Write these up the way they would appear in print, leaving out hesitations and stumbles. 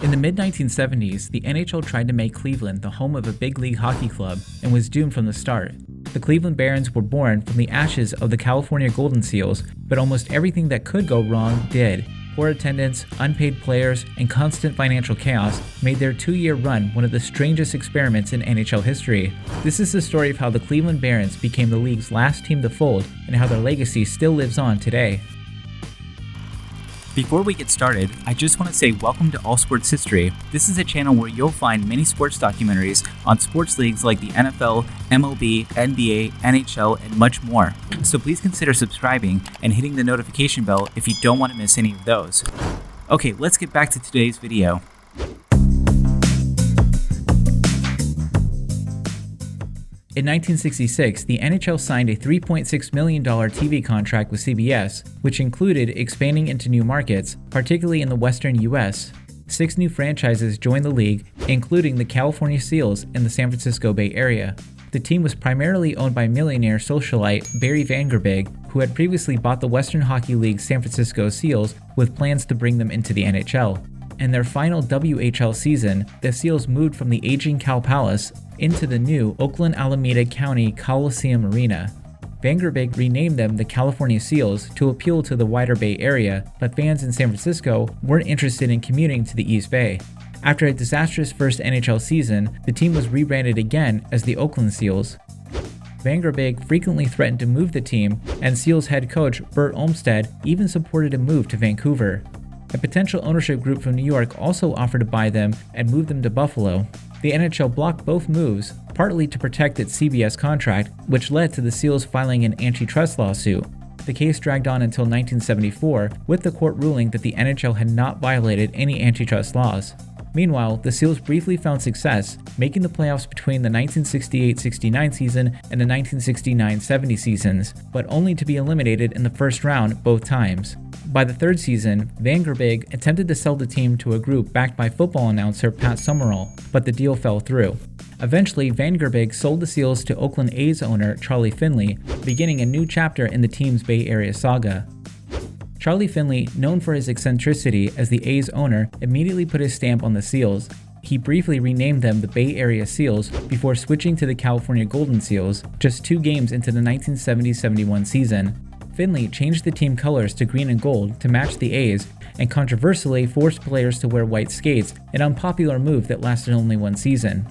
In the mid-1970s, the NHL tried to make Cleveland the home of a big league hockey club and was doomed from the start. The Cleveland Barons were born from the ashes of the California Golden Seals, but almost everything that could go wrong did. Poor attendance, unpaid players, and constant financial chaos made their 2-year run one of the strangest experiments in NHL history. This is the story of how the Cleveland Barons became the league's last team to fold and how their legacy still lives on today. Before we get started, I just want to say welcome to All Sports History. This is a channel where you'll find many sports documentaries on sports leagues like the NFL, MLB, NBA, NHL, and much more. So please consider subscribing and hitting the notification bell if you don't want to miss any of those. Okay, let's get back to today's video. In 1966, the NHL signed a $3.6 million TV contract with CBS, which included expanding into new markets, particularly in the Western U.S. 6 new franchises joined the league, including the California Seals and the San Francisco Bay Area. The team was primarily owned by millionaire socialite Barry Vanderbeek, who had previously bought the Western Hockey League's San Francisco Seals with plans to bring them into the NHL. In their final WHL season, the Seals moved from the aging Cow Palace into the new Oakland-Alameda County Coliseum Arena. Vanderbeek renamed them the California Seals to appeal to the wider Bay Area, but fans in San Francisco weren't interested in commuting to the East Bay. After a disastrous first NHL season, the team was rebranded again as the Oakland Seals. Vanderbeek frequently threatened to move the team, and Seals head coach Bert Olmsted even supported a move to Vancouver. A potential ownership group from New York also offered to buy them and move them to Buffalo. The NHL blocked both moves, partly to protect its CBS contract, which led to the Seals filing an antitrust lawsuit. The case dragged on until 1974, with the court ruling that the NHL had not violated any antitrust laws. Meanwhile, the Seals briefly found success, making the playoffs between the 1968-69 season and the 1969-70 seasons, but only to be eliminated in the first round both times. By the third season, Vanderbeek attempted to sell the team to a group backed by football announcer Pat Summerall, but the deal fell through. Eventually, Vanderbeek sold the Seals to Oakland A's owner Charlie Finley, beginning a new chapter in the team's Bay Area saga. Charlie Finley, known for his eccentricity as the A's owner, immediately put his stamp on the Seals. He briefly renamed them the Bay Area Seals before switching to the California Golden Seals just 2 games into the 1970-71 season. Finley changed the team colors to green and gold to match the A's and controversially forced players to wear white skates, an unpopular move that lasted only 1 season.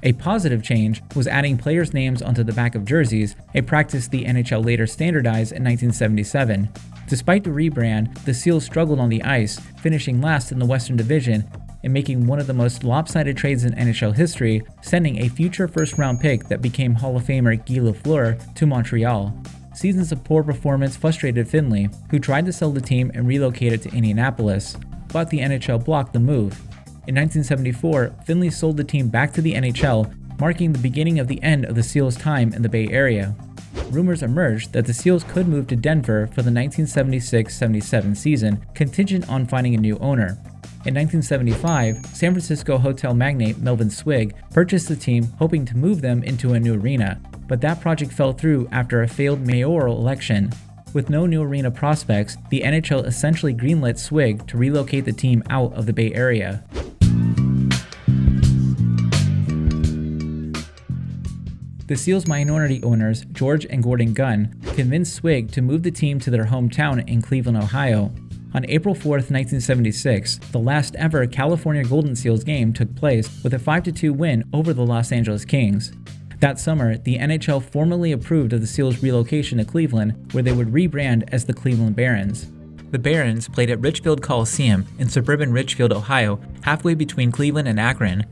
A positive change was adding players' names onto the back of jerseys, a practice the NHL later standardized in 1977. Despite the rebrand, the Seals struggled on the ice, finishing last in the Western Division and making one of the most lopsided trades in NHL history, sending a future first-round pick that became Hall of Famer Guy Lafleur to Montreal. Seasons of poor performance frustrated Finley, who tried to sell the team and relocated to Indianapolis, but the NHL blocked the move. In 1974, Finley sold the team back to the NHL, marking the beginning of the end of the Seals' time in the Bay Area. Rumors emerged that the Seals could move to Denver for the 1976-77 season, contingent on finding a new owner. In 1975, San Francisco hotel magnate Melvin Swig purchased the team, hoping to move them into a new arena, but that project fell through after a failed mayoral election. With no new arena prospects, the NHL essentially greenlit Swig to relocate the team out of the Bay Area. The Seals' minority owners, George and Gordon Gunn, convinced Swig to move the team to their hometown in Cleveland, Ohio. On April 4, 1976, the last ever California Golden Seals game took place with a 5-2 win over the Los Angeles Kings. That summer, the NHL formally approved of the Seals' relocation to Cleveland, where they would rebrand as the Cleveland Barons. The Barons played at Richfield Coliseum in suburban Richfield, Ohio, halfway between Cleveland and Akron.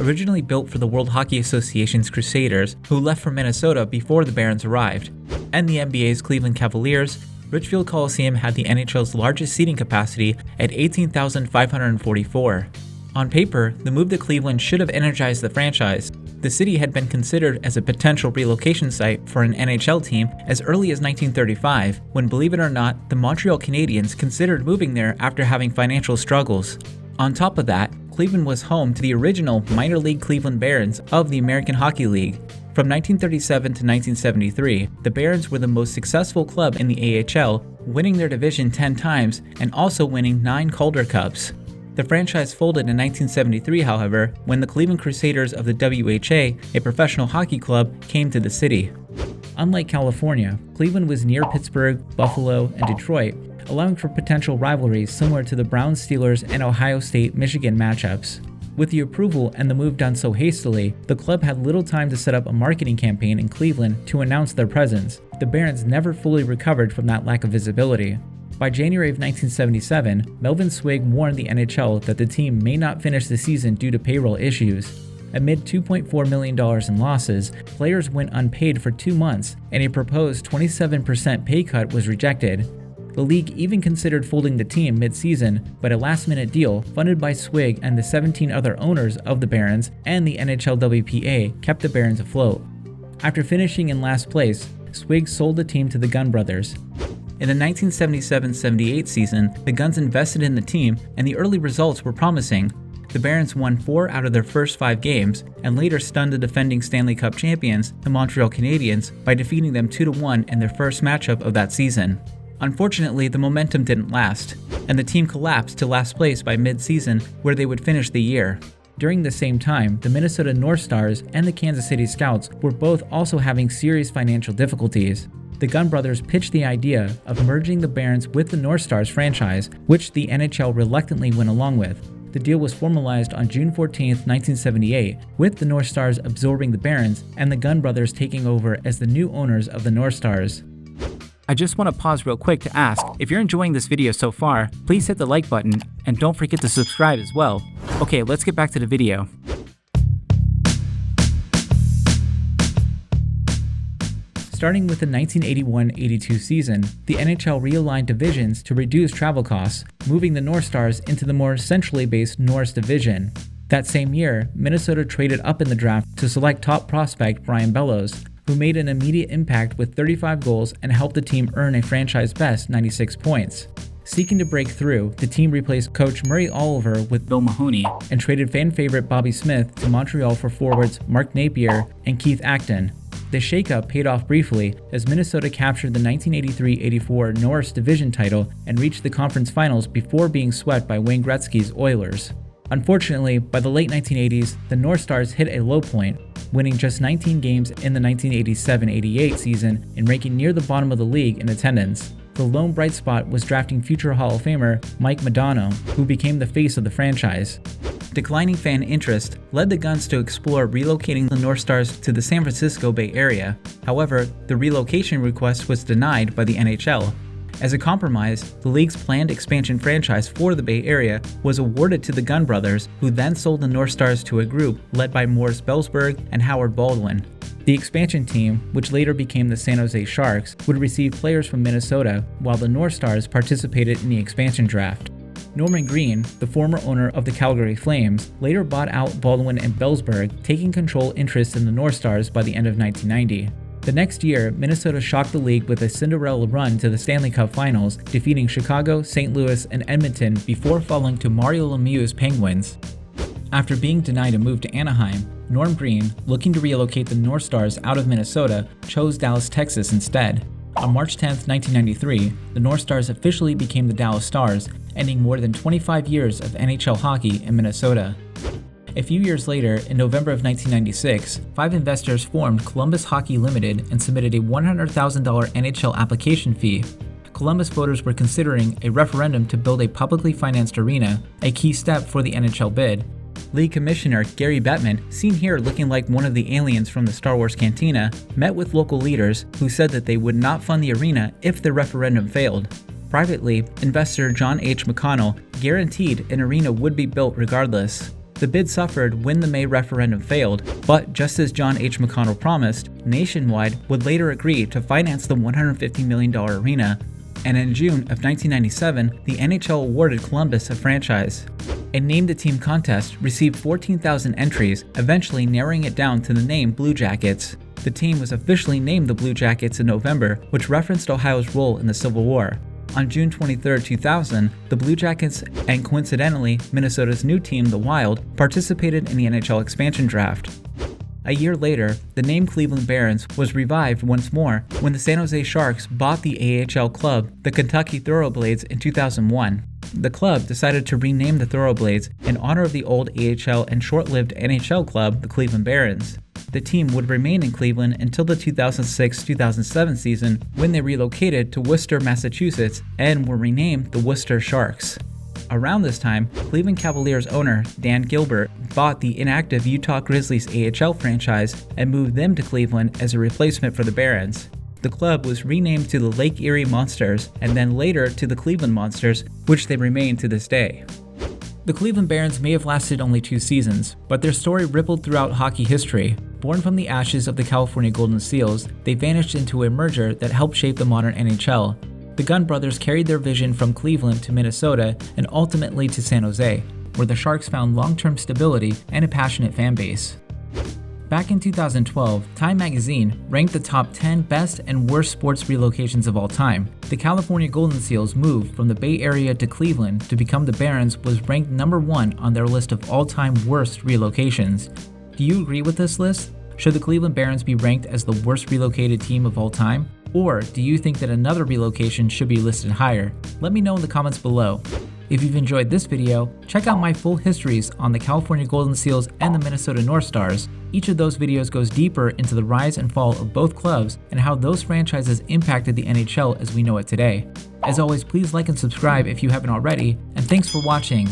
Originally built for the World Hockey Association's Crusaders, who left for Minnesota before the Barons arrived, and the NBA's Cleveland Cavaliers, Richfield Coliseum had the NHL's largest seating capacity at 18,544. On paper, the move to Cleveland should have energized the franchise. The city had been considered as a potential relocation site for an NHL team as early as 1935, when, believe it or not, the Montreal Canadiens considered moving there after having financial struggles. On top of that, Cleveland was home to the original minor league Cleveland Barons of the American Hockey League. From 1937 to 1973, the Barons were the most successful club in the AHL, winning their division 10 times and also winning 9 Calder Cups. The franchise folded in 1973, however, when the Cleveland Crusaders of the WHA, a professional hockey club, came to the city. Unlike California, Cleveland was near Pittsburgh, Buffalo, and Detroit, allowing for potential rivalries similar to the Browns, Steelers, and Ohio State-Michigan matchups. With the approval and the move done so hastily, the club had little time to set up a marketing campaign in Cleveland to announce their presence. The Barons never fully recovered from that lack of visibility. By January of 1977, Melvin Swig warned the NHL that the team may not finish the season due to payroll issues. Amid $2.4 million in losses, players went unpaid for 2 months, and a proposed 27% pay cut was rejected. The league even considered folding the team mid-season, but a last-minute deal funded by Swig and the 17 other owners of the Barons and the NHLWPA kept the Barons afloat. After finishing in last place, Swig sold the team to the Gunn brothers. In the 1977-78 season, the Gunns invested in the team, and the early results were promising. The Barons won 4 out of their first 5 games, and later stunned the defending Stanley Cup champions, the Montreal Canadiens, by defeating them 2-1 in their first matchup of that season. Unfortunately, the momentum didn't last, and the team collapsed to last place by mid-season, where they would finish the year. During the same time, the Minnesota North Stars and the Kansas City Scouts were both also having serious financial difficulties. The Gunn brothers pitched the idea of merging the Barons with the North Stars franchise, which the NHL reluctantly went along with. The deal was formalized on June 14, 1978, with the North Stars absorbing the Barons and the Gunn brothers taking over as the new owners of the North Stars. I just want to pause real quick to ask, if you're enjoying this video so far, please hit the like button and don't forget to subscribe as well. Okay, let's get back to the video. Starting with the 1981-82 season, the NHL realigned divisions to reduce travel costs, moving the North Stars into the more centrally based Norris Division. That same year, Minnesota traded up in the draft to select top prospect Brian Bellows, who made an immediate impact with 35 goals and helped the team earn a franchise-best 96 points. Seeking to break through, the team replaced coach Murray Oliver with Bill Mahoney and traded fan favorite Bobby Smith to Montreal for forwards Mark Napier and Keith Acton. The shakeup paid off briefly as Minnesota captured the 1983-84 Norris Division title and reached the conference finals before being swept by Wayne Gretzky's Oilers. Unfortunately, by the late 1980s, the North Stars hit a low point, winning just 19 games in the 1987-88 season and ranking near the bottom of the league in attendance. The lone bright spot was drafting future Hall of Famer Mike Modano, who became the face of the franchise. Declining fan interest led the Gunns to explore relocating the North Stars to the San Francisco Bay Area. However, the relocation request was denied by the NHL. As a compromise, the league's planned expansion franchise for the Bay Area was awarded to the Gunn brothers, who then sold the North Stars to a group led by Morris Belsberg and Howard Baldwin. The expansion team, which later became the San Jose Sharks, would receive players from Minnesota, while the North Stars participated in the expansion draft. Norman Green, the former owner of the Calgary Flames, later bought out Baldwin and Belsberg, taking control interest in the North Stars by the end of 1990. The next year, Minnesota shocked the league with a Cinderella run to the Stanley Cup Finals, defeating Chicago, St. Louis, and Edmonton before falling to Mario Lemieux's Penguins. After being denied a move to Anaheim, Norm Green, looking to relocate the North Stars out of Minnesota, chose Dallas, Texas instead. On March 10, 1993, the North Stars officially became the Dallas Stars, ending more than 25 years of NHL hockey in Minnesota. A few years later, in November of 1996, 5 investors formed Columbus Hockey Limited and submitted a $100,000 NHL application fee. Columbus voters were considering a referendum to build a publicly financed arena, a key step for the NHL bid. League Commissioner Gary Bettman, seen here looking like one of the aliens from the Star Wars Cantina, met with local leaders who said that they would not fund the arena if the referendum failed. Privately, investor John H. McConnell guaranteed an arena would be built regardless. The bid suffered when the May referendum failed, but just as John H. McConnell promised, Nationwide would later agree to finance the $150 million arena, and in June of 1997, the NHL awarded Columbus a franchise. A name-the-team contest received 14,000 entries, eventually narrowing it down to the name Blue Jackets. The team was officially named the Blue Jackets in November, which referenced Ohio's role in the Civil War. On June 23, 2000, the Blue Jackets and coincidentally Minnesota's new team, the Wild, participated in the NHL expansion draft. A year later, the name Cleveland Barons was revived once more when the San Jose Sharks bought the AHL club, the Kentucky Thoroughblades, in 2001. The club decided to rename the Thoroughblades in honor of the old AHL and short-lived NHL club, the Cleveland Barons. The team would remain in Cleveland until the 2006-2007 season, when they relocated to Worcester, Massachusetts, and were renamed the Worcester Sharks. Around this time, Cleveland Cavaliers owner Dan Gilbert bought the inactive Utah Grizzlies AHL franchise and moved them to Cleveland as a replacement for the Barons. The club was renamed to the Lake Erie Monsters and then later to the Cleveland Monsters, which they remain to this day. The Cleveland Barons may have lasted only 2 seasons, but their story rippled throughout hockey history. Born from the ashes of the California Golden Seals, they vanished into a merger that helped shape the modern NHL. The Gunn brothers carried their vision from Cleveland to Minnesota and ultimately to San Jose, where the Sharks found long-term stability and a passionate fan base. Back in 2012, Time magazine ranked the top 10 best and worst sports relocations of all time. The California Golden Seals' move from the Bay Area to Cleveland to become the Barons was ranked number 1 on their list of all-time worst relocations. Do you agree with this list? Should the Cleveland Barons be ranked as the worst relocated team of all time? Or do you think that another relocation should be listed higher? Let me know in the comments below. If you've enjoyed this video, check out my full histories on the California Golden Seals and the Minnesota North Stars. Each of those videos goes deeper into the rise and fall of both clubs and how those franchises impacted the NHL as we know it today. As always, please like and subscribe if you haven't already, and thanks for watching.